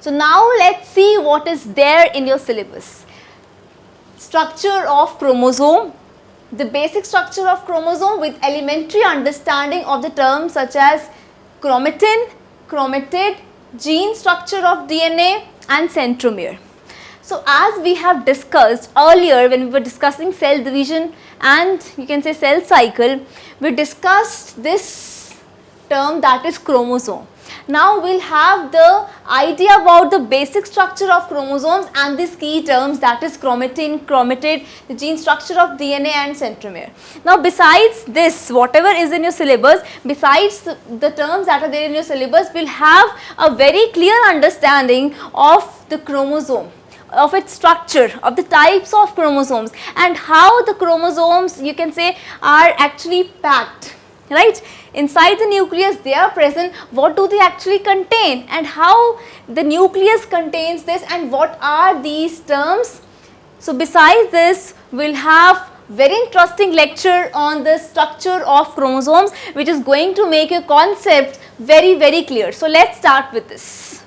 So now let's see what is there in your syllabus. Structure of chromosome, the basic structure of chromosome with elementary understanding of the terms such as chromatin, chromatid, gene structure of DNA and centromere. So as we have discussed earlier when we were discussing cell division and you can say cell cycle, we discussed this term that is chromosome. Now we will have the idea about the basic structure of chromosomes and these key terms, that is chromatin, chromatid, the gene structure of DNA and centromere. Now besides this, whatever is in your syllabus, besides the terms that are there in your syllabus, we will have a very clear understanding of the chromosome, of its structure, of the types of chromosomes and how the chromosomes, you can say, are actually packed, right? Inside the nucleus they are present, what do they actually contain and how the nucleus contains this and what are these terms. So besides this, we will have very interesting lecture on the structure of chromosomes which is going to make your concept very clear. So let's start with this.